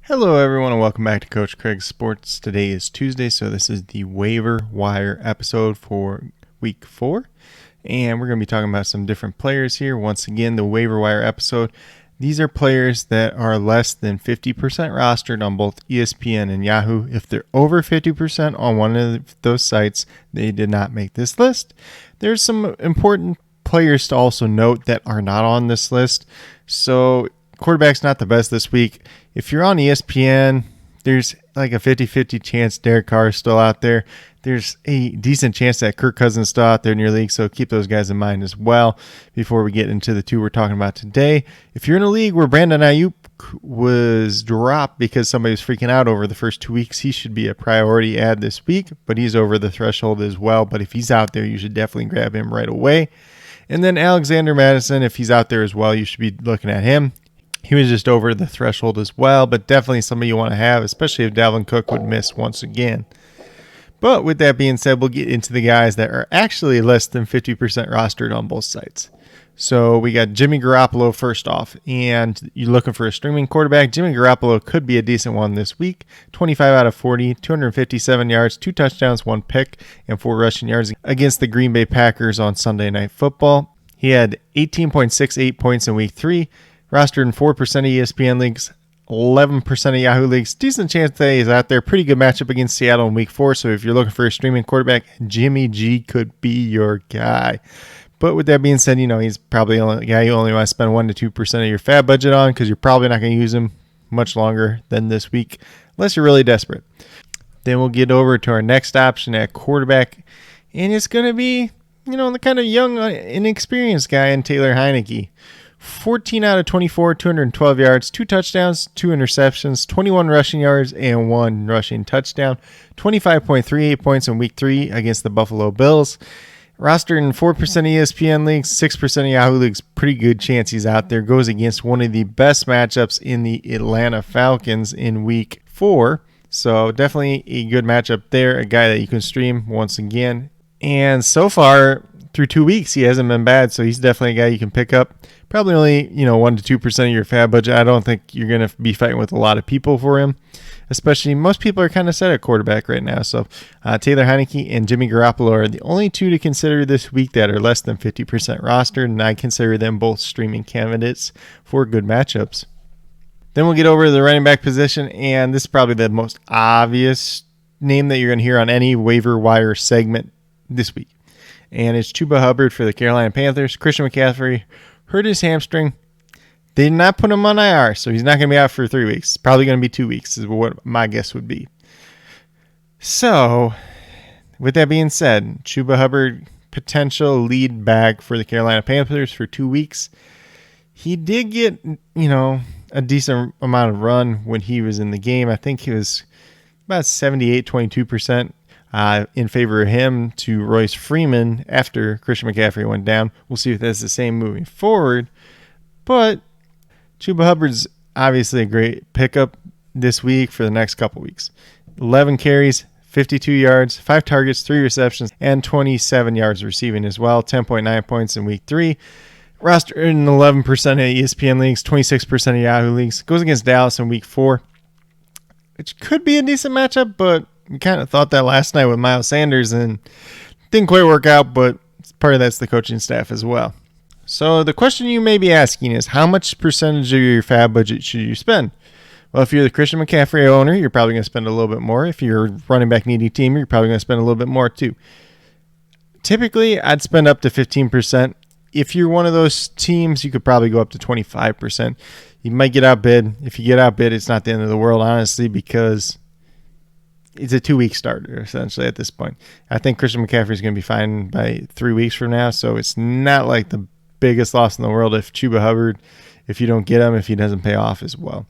Hello everyone and welcome back to Coach Craig Sports. Today is Tuesday, so this is the waiver wire episode for week 4. And we're going to be talking about some different players here. Once again, the waiver wire episode. These are players that are less than 50% rostered on both ESPN and Yahoo. If they're over 50% on one of those sites, they did not make this list. There's some important players to also note that are not on this list. So quarterback's not the best this week. If you're on ESPN, there's like a 50-50 chance Derek Carr is still out there. There's a decent chance that Kirk Cousins is still out there in your league, so keep those guys in mind as well before we get into the two we're talking about today. If you're in a league where Brandon Aiyuk was dropped because somebody was freaking out over the first 2 weeks, he should be a priority add this week, but he's over the threshold as well. But if he's out there, you should definitely grab him right away. And then Alexander Madison, if he's out there as well, you should be looking at him. He was just over the threshold as well, but definitely somebody you want to have, especially if Dalvin Cook would miss once again. But with that being said, we'll get into the guys that are actually less than 50% rostered on both sites. So we got Jimmy Garoppolo first off, and you're looking for a streaming quarterback. Jimmy Garoppolo could be a decent one this week. 25 out of 40, 257 yards, 2 touchdowns, 1 pick, and 4 rushing yards against the Green Bay Packers on Sunday Night Football. He had 18.68 points in week 3. Rostered in 4% of ESPN leagues, 11% of Yahoo leagues. Decent chance that he's out there. Pretty good matchup against Seattle in week 4. So if you're looking for a streaming quarterback, Jimmy G could be your guy. But with that being said, he's probably the only guy you only want to spend 1 to 2% of your fab budget on, because you're probably not going to use him much longer than this week unless you're really desperate. Then we'll get over to our next option at quarterback. And it's going to be, the kind of young, inexperienced guy in Taylor Heinicke. 14 out of 24, 212 yards, 2 touchdowns, 2 interceptions, 21 rushing yards, and 1 rushing touchdown. 25.38 points in week 3 against the Buffalo Bills. Rostered in 4% ESPN leagues, 6% of Yahoo leagues. Pretty good chance he's out there. Goes against one of the best matchups in the Atlanta Falcons in week 4. So definitely a good matchup there. A guy that you can stream once again. And so far, through 2 weeks, he hasn't been bad. So he's definitely a guy you can pick up. Probably only, 1 to 2% of your fab budget. I don't think you're going to be fighting with a lot of people for him. Especially, most people are kind of set at quarterback right now. So Taylor Heinicke and Jimmy Garoppolo are the only two to consider this week that are less than 50% rostered. And I consider them both streaming candidates for good matchups. Then we'll get over to the running back position. And this is probably the most obvious name that you're going to hear on any waiver wire segment this week. And it's Chuba Hubbard for the Carolina Panthers. Christian McCaffrey hurt his hamstring. They did not put him on IR, so he's not going to be out for 3 weeks. It's probably going to be 2 weeks is what my guess would be. So, with that being said, Chuba Hubbard, potential lead back for the Carolina Panthers for 2 weeks. He did get, a decent amount of run when he was in the game. I think he was about 22% in favor of him to Royce Freeman after Christian McCaffrey went down. We'll see if that's the same moving forward. But Chuba Hubbard's obviously a great pickup this week for the next couple weeks. 11 carries, 52 yards, 5 targets, 3 receptions, and 27 yards receiving as well. 10.9 points in week 3. Rostered in 11% of ESPN leagues, 26% of Yahoo leagues. Goes against Dallas in week 4, which could be a decent matchup, but we kind of thought that last night with Miles Sanders and didn't quite work out, but part of that's the coaching staff as well. So the question you may be asking is, how much percentage of your fab budget should you spend? Well, if you're the Christian McCaffrey owner, you're probably going to spend a little bit more. If you're a running back needy team, you're probably going to spend a little bit more too. Typically, I'd spend up to 15%. If you're one of those teams, you could probably go up to 25%. You might get outbid. If you get outbid, it's not the end of the world, honestly, because it's a 2-week starter, essentially, at this point. I think Christian McCaffrey is going to be fine by 3 weeks from now, so it's not like the biggest loss in the world if Chuba Hubbard, if you don't get him, if he doesn't pay off as well.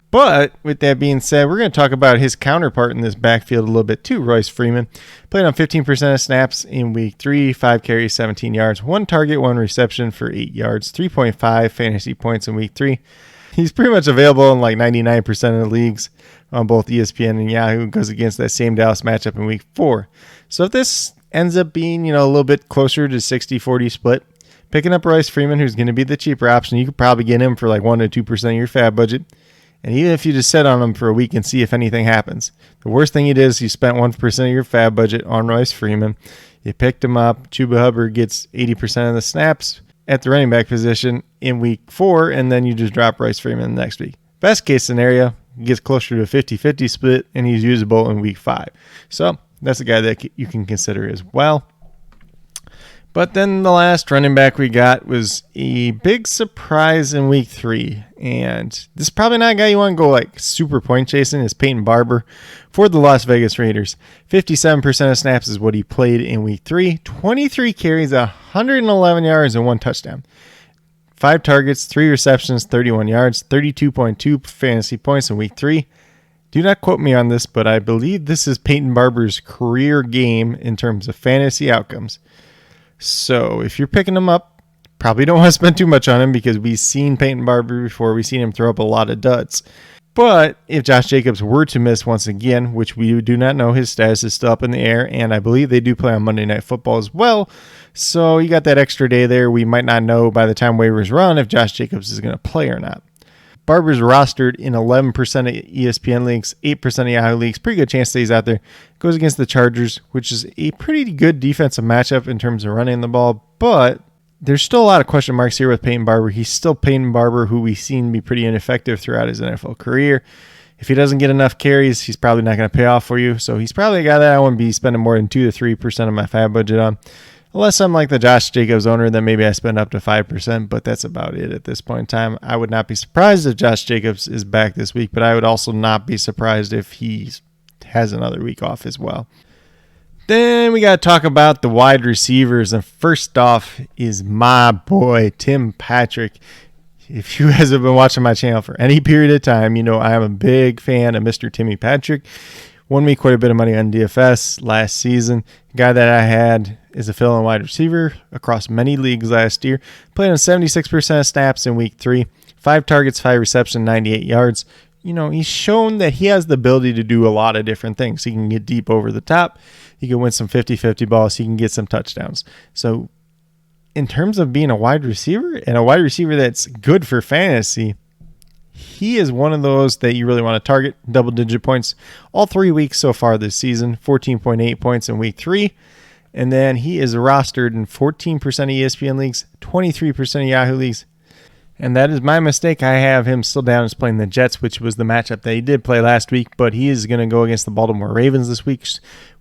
But with that being said, we're going to talk about his counterpart in this backfield a little bit too, Royce Freeman. Played on 15% of snaps in week 3, 5 carries, 17 yards, 1 target, 1 reception for 8 yards, 3.5 fantasy points in week 3. He's pretty much available in like 99% of the leagues on both ESPN and Yahoo. Goes against that same Dallas matchup in week 4. So if this ends up being, a little bit closer to 60-40 split, picking up Royce Freeman, who's going to be the cheaper option, you could probably get him for like 1 to 2% of your fab budget. And even if you just sit on him for a week and see if anything happens, the worst thing you did is you spent 1% of your fab budget on Royce Freeman. You picked him up. Chuba Hubbard gets 80% of the snaps at the running back position in week 4, and then you just drop Royce Freeman the next week. Best case scenario, he gets closer to a 50-50 split, and he's usable in week 5. So that's a guy that you can consider as well. But then the last running back we got was a big surprise in week 3. And this is probably not a guy you want to go like super point chasing. It's Peyton Barber for the Las Vegas Raiders. 57% of snaps is what he played in week 3. 23 carries, 111 yards, and 1 touchdown. 5 targets, 3 receptions, 31 yards, 32.2 fantasy points in week 3. Do not quote me on this, but I believe this is Peyton Barber's career game in terms of fantasy outcomes. So if you're picking him up, probably don't want to spend too much on him because we've seen Peyton Barber before. We've seen him throw up a lot of duds. But if Josh Jacobs were to miss once again, which we do not know, his status is still up in the air, and I believe they do play on Monday Night Football as well. So you got that extra day there. We might not know by the time waivers run if Josh Jacobs is going to play or not. Barber's rostered in 11% of ESPN leagues, 8% of Yahoo leagues. Pretty good chance that he's out there. Goes against the Chargers, which is a pretty good defensive matchup in terms of running the ball. But there's still a lot of question marks here with Peyton Barber. He's still Peyton Barber, who we've seen be pretty ineffective throughout his NFL career. If he doesn't get enough carries, he's probably not going to pay off for you. So he's probably a guy that I wouldn't be spending more than 2 to 3% of my fab budget on. Unless I'm like the Josh Jacobs owner, then maybe I spend up to 5%, but that's about it at this point in time. I would not be surprised if Josh Jacobs is back this week, but I would also not be surprised if he has another week off as well. Then we got to talk about the wide receivers, and first off is my boy, Tim Patrick. If you guys have been watching my channel for any period of time, you know I am a big fan of Mr. Timmy Patrick. Won me quite a bit of money on DFS last season. The guy that I had is a fill-in wide receiver across many leagues last year. Played on 76% of snaps in week 3. 5 targets, 5 receptions, 98 yards. You know, he's shown that he has the ability to do a lot of different things. He can get deep over the top. He can win some 50-50 balls. He can get some touchdowns. So in terms of being a wide receiver and a wide receiver that's good for fantasy, he is one of those that you really want to target. Double-digit points all 3 weeks so far this season. 14.8 points in week 3. And then he is rostered in 14% of ESPN leagues, 23% of Yahoo leagues. And that is my mistake. I have him still down as playing the Jets, which was the matchup that he did play last week. But he is going to go against the Baltimore Ravens this week,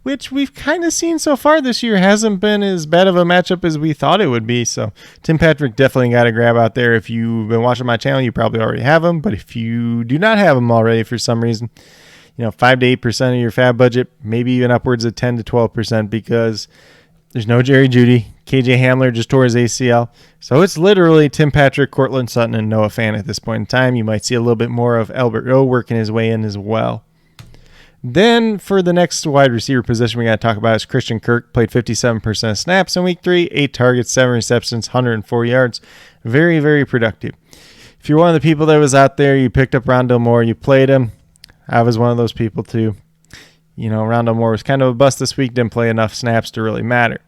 which we've kind of seen so far this year hasn't been as bad of a matchup as we thought it would be. So Tim Patrick definitely got to grab out there. If you've been watching my channel, you probably already have him. But if you do not have him already for some reason, 5 to 8% of your fab budget, maybe even upwards of 10 to 12% because there's no Jerry Jeudy. KJ Hamler just tore his ACL. So it's literally Tim Patrick, Cortland Sutton, and Noah Fant at this point in time. You might see a little bit more of Albert O working his way in as well. Then for the next wide receiver position we got to talk about is Christian Kirk. Played 57% of snaps in week 3, 8 targets, 7 receptions, 104 yards. Very, very productive. If you're one of the people that was out there, you picked up Rondale Moore, you played him. I was one of those people too. Rondale Moore was kind of a bust this week, didn't play enough snaps to really matter.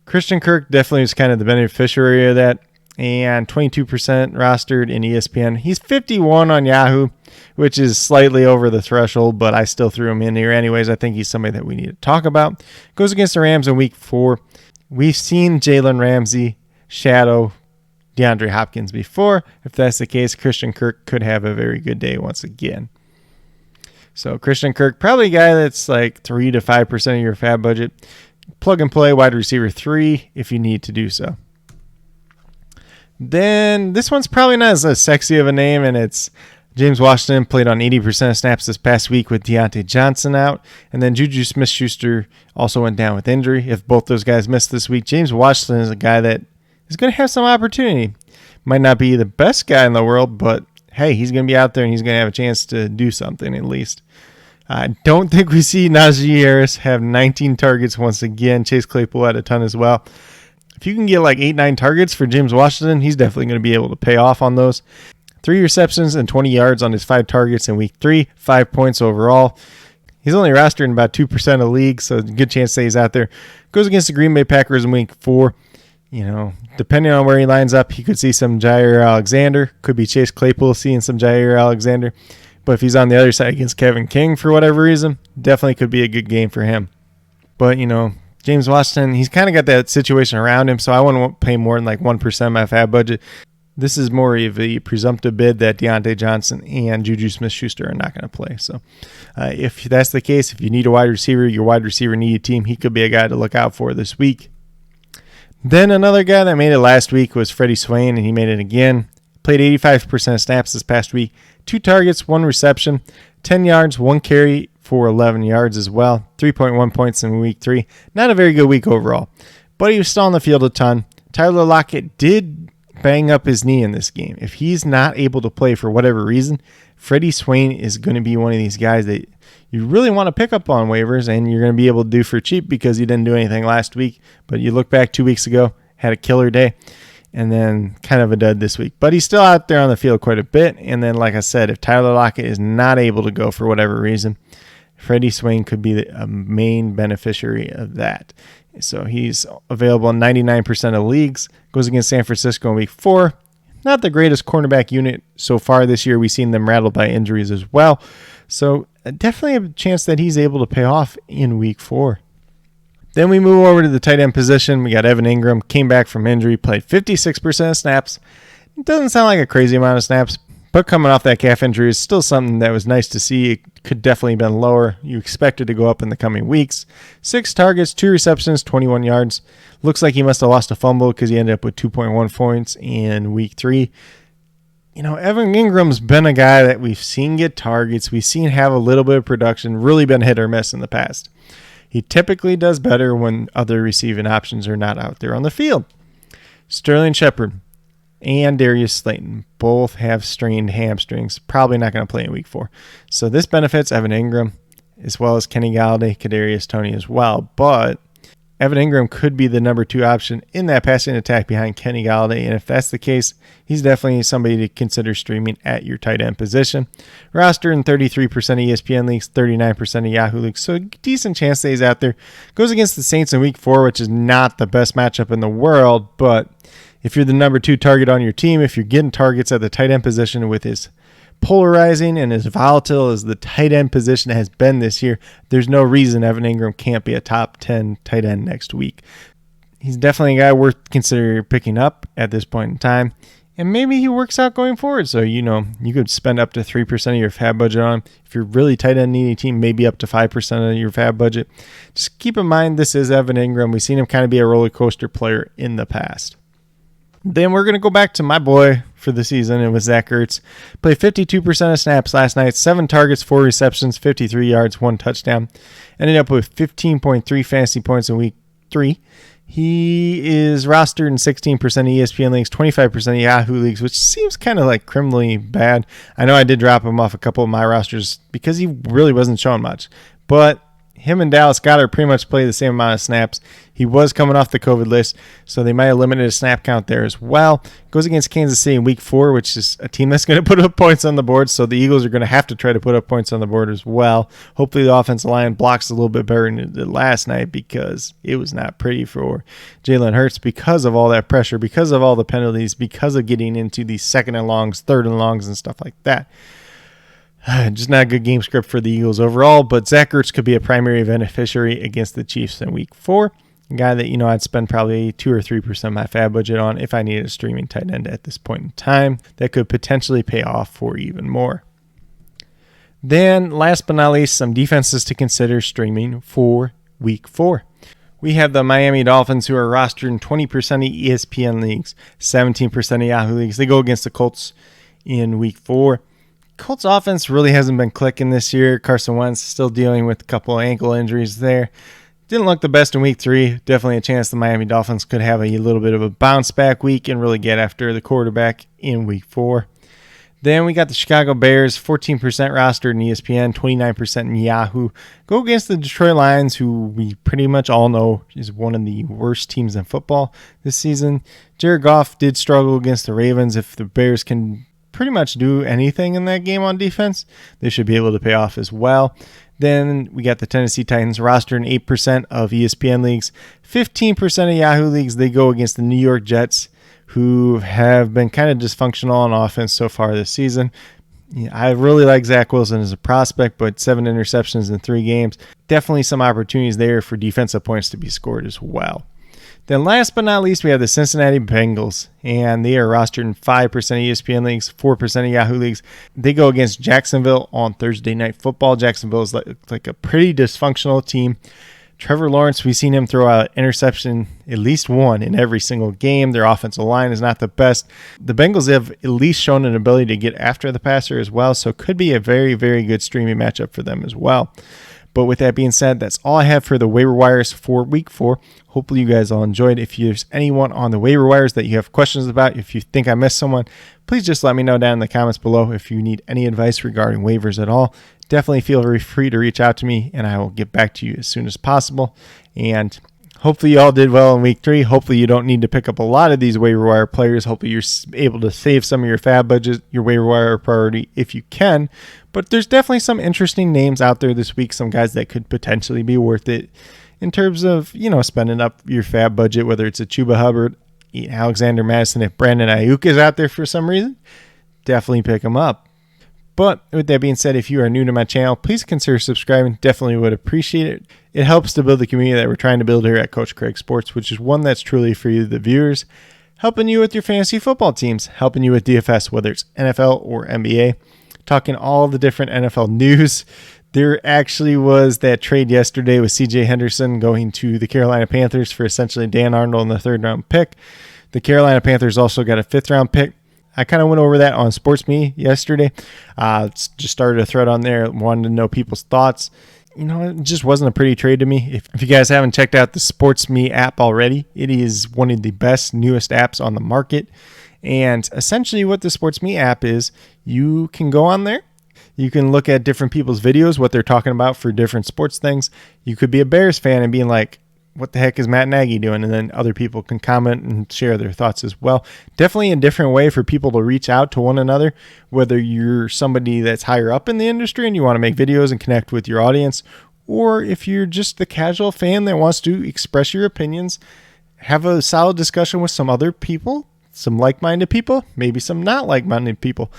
Christian Kirk definitely was kind of the beneficiary of that, and 22% rostered in ESPN. He's 51 on Yahoo, which is slightly over the threshold, but I still threw him in here anyways. I think he's somebody that we need to talk about. Goes against the Rams in week 4. We've seen Jalen Ramsey shadow DeAndre Hopkins before. If that's the case, Christian Kirk could have a very good day once again. So Christian Kirk, probably a guy that's like 3 to 5% of your fab budget. Plug and play wide receiver 3 if you need to do so. Then this one's probably not as sexy of a name, and it's James Washington. Played on 80% of snaps this past week with Deontay Johnson out. And then Juju Smith-Schuster also went down with injury. If both those guys missed this week, James Washington is a guy that is going to have some opportunity. Might not be the best guy in the world, but hey, he's going to be out there and he's going to have a chance to do something at least. I don't think we see Najee Harris have 19 targets once again. Chase Claypool had a ton as well. If you can get like 8-9 targets for James Washington, he's definitely going to be able to pay off on those. 3 receptions and 20 yards on his 5 targets in week 3, 5 points overall. He's only rostered in about 2% of leagues, so good chance that he's out there. Goes against the Green Bay Packers in week 4. Depending on where he lines up, he could see some Jair Alexander. Could be Chase Claypool seeing some Jair Alexander. But if he's on the other side against Kevin King for whatever reason, definitely could be a good game for him. But, James Washington, he's kind of got that situation around him, so I wouldn't pay more than like 1% of my fab budget. This is more of a presumptive bid that Deontay Johnson and Juju Smith-Schuster are not going to play. So if that's the case, if you need a wide receiver, your wide receiver needed team, he could be a guy to look out for this week. Then another guy that made it last week was Freddie Swain, and he made it again. Played 85% of snaps this past week. 2 targets, 1 reception, 10 yards, 1 carry for 11 yards as well. 3.1 points in week 3. Not a very good week overall, but he was still on the field a ton. Tyler Lockett did bang up his knee in this game. If he's not able to play for whatever reason, Freddie Swain is going to be one of these guys that you really want to pick up on waivers, and you're going to be able to do for cheap because he didn't do anything last week. But you look back 2 weeks ago, had a killer day, and then kind of a dud this week. But he's still out there on the field quite a bit. And then, like I said, if Tyler Lockett is not able to go for whatever reason, Freddie Swain could be a main beneficiary of that. So he's available in 99% of leagues. Goes against San Francisco in week 4. Not the greatest cornerback unit so far this year. We've seen them rattled by injuries as well. So definitely a chance that he's able to pay off in week 4. Then we move over to the tight end position. We got Evan Engram, came back from injury, played 56% of snaps. It doesn't sound like a crazy amount of snaps, but coming off that calf injury is still something that was nice to see. It could definitely have been lower. You expect it to go up in the coming weeks. 6 targets, 2 receptions, 21 yards. Looks like he must have lost a fumble because he ended up with 2.1 points in week 3. Evan Ingram's been a guy that we've seen get targets. We've seen have a little bit of production, really been hit or miss in the past. He typically does better when other receiving options are not out there on the field. Sterling Shepard and Darius Slayton both have strained hamstrings. Probably not going to play in week 4. So this benefits Evan Engram as well as Kenny Galladay, Kadarius Toney as well. But Evan Engram could be the number 2 option in that passing attack behind Kenny Galladay. And if that's the case, he's definitely somebody to consider streaming at your tight end position. Rostered in 33% of ESPN leagues, 39% of Yahoo leagues. So a decent chance that he's out there. Goes against the Saints in week 4, which is not the best matchup in the world. But if you're the number 2 target on your team, if you're getting targets at the tight end position with his polarizing and as volatile as the tight end position has been this year, there's no reason Evan Engram can't be a top 10 tight end next week. He's definitely a guy worth considering picking up at this point in time, and maybe he works out going forward. So, you could spend up to 3% of your fab budget on him. If you're really tight end needy team, maybe up to 5% of your fab budget. Just keep in mind, this is Evan Engram. We've seen him kind of be a roller coaster player in the past. Then we're going to go back to my boy for the season. It was Zach Ertz. Played 52% of snaps last night, 7 targets, 4 receptions, 53 yards, 1 touchdown. Ended up with 15.3 fantasy points in week 3. He is rostered in 16% of ESPN leagues, 25% of Yahoo leagues, which seems kind of like criminally bad. I know I did drop him off a couple of my rosters because he really wasn't showing much. But him and Dallas Goedert pretty much play the same amount of snaps. He was coming off the COVID list, so they might have limited his snap count there as well. Goes against Kansas City in week 4, which is a team that's going to put up points on the board, so the Eagles are going to have to try to put up points on the board as well. Hopefully the offensive line blocks a little bit better than it did last night because it was not pretty for Jalen Hurts because of all that pressure, because of all the penalties, because of getting into these 2nd and longs, 3rd and longs, and stuff like that. Just not a good game script for the Eagles overall, but Zach Ertz could be a primary beneficiary against the Chiefs in week 4. A guy that, I'd spend probably 2 or 3% of my fab budget on if I needed a streaming tight end at this point in time. That could potentially pay off for even more. Then, last but not least, some defenses to consider streaming for week 4. We have the Miami Dolphins, who are rostered in 20% of ESPN leagues, 17% of Yahoo leagues. They go against the Colts in week 4. Colts offense really hasn't been clicking this year. Carson Wentz still dealing with a couple of ankle injuries there. Didn't look the best in week 3. Definitely a chance the Miami Dolphins could have a little bit of a bounce back week and really get after the quarterback in week 4. Then we got the Chicago Bears, 14% rostered in ESPN, 29% in Yahoo. Go against the Detroit Lions, who we pretty much all know is one of the worst teams in football this season. Jared Goff did struggle against the Ravens. If the Bears can pretty much do anything in that game on defense, they should be able to pay off as well. Then we got the Tennessee Titans rostered in 8% of ESPN leagues, 15% of Yahoo leagues. They go against the New York Jets, who have been kind of dysfunctional on offense so far this season. I really like Zach Wilson as a prospect, but 7 interceptions in 3 games. Definitely some opportunities there for defensive points to be scored as well. Then last but not least, we have the Cincinnati Bengals, and they are rostered in 5% of ESPN leagues, 4% of Yahoo leagues. They go against Jacksonville on Thursday Night Football. Jacksonville is like a pretty dysfunctional team. Trevor Lawrence, we've seen him throw out interception, at least one in every single game. Their offensive line is not the best. The Bengals have at least shown an ability to get after the passer as well, so it could be a very, very good streaming matchup for them as well. But with that being said, that's all I have for the waiver wires for week 4. Hopefully you guys all enjoyed. If there's anyone on the waiver wires that you have questions about, if you think I missed someone, please just let me know down in the comments below. If you need any advice regarding waivers at all, definitely feel very free to reach out to me, and I will get back to you as soon as possible. And hopefully you all did well in week 3. Hopefully you don't need to pick up a lot of these waiver wire players. Hopefully you're able to save some of your fab budget, your waiver wire priority if you can. But there's definitely some interesting names out there this week, some guys that could potentially be worth it in terms of, spending up your fab budget, whether it's a Chuba Hubbard, Alexander Madison, if Brandon Aiyuk is out there for some reason, definitely pick him up. But with that being said, if you are new to my channel, please consider subscribing. Definitely would appreciate it. It helps to build the community that we're trying to build here at Coach Craig Sports, which is one that's truly for you, the viewers, helping you with your fantasy football teams, helping you with DFS, whether it's NFL or NBA, talking all the different NFL news. There actually was that trade yesterday with C.J. Henderson going to the Carolina Panthers for essentially Dan Arnold in the 3rd-round pick. The Carolina Panthers also got a 5th-round pick. I kind of went over that on SportsMe yesterday. Just started a thread on there, wanted to know people's thoughts. It just wasn't a pretty trade to me. If you guys haven't checked out the SportsMe app already, it is one of the best, newest apps on the market. And essentially what the SportsMe app is, you can go on there. You can look at different people's videos, what they're talking about for different sports things. You could be a Bears fan and being like, what the heck is Matt Nagy doing? And then other people can comment and share their thoughts as well. Definitely a different way for people to reach out to one another, whether you're somebody that's higher up in the industry and you want to make videos and connect with your audience, or if you're just the casual fan that wants to express your opinions, have a solid discussion with some other people, some like-minded people, maybe some not like-minded people.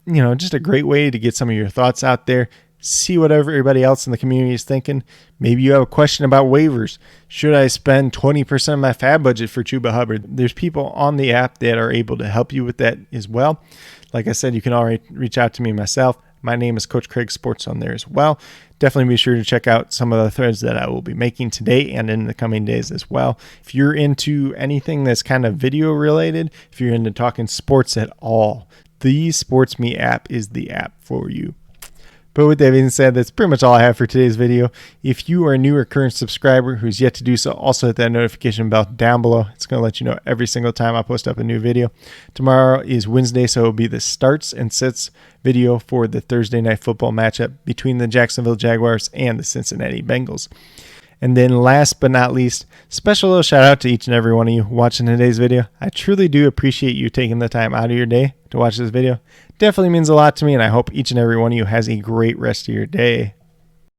Just a great way to get some of your thoughts out there. See what everybody else in the community is thinking. Maybe you have a question about waivers. Should I spend 20% of my fab budget for Chuba Hubbard? There's people on the app that are able to help you with that as well. Like I said, you can already reach out to me myself. My name is Coach Craig Sports on there as well. Definitely be sure to check out some of the threads that I will be making today and in the coming days as well. If you're into anything that's kind of video related, if you're into talking sports at all, the SportsMe app is the app for you. But with that being said, that's pretty much all I have for today's video. If you are a new or current subscriber who's yet to do so, also hit that notification bell down below. It's going to let you know every single time I post up a new video. Tomorrow is Wednesday, so it will be the starts and sits video for the Thursday Night Football matchup between the Jacksonville Jaguars and the Cincinnati Bengals. And then last but not least, special little shout out to each and every one of you watching today's video. I truly do appreciate you taking the time out of your day to watch this video. Definitely means a lot to me, and I hope each and every one of you has a great rest of your day.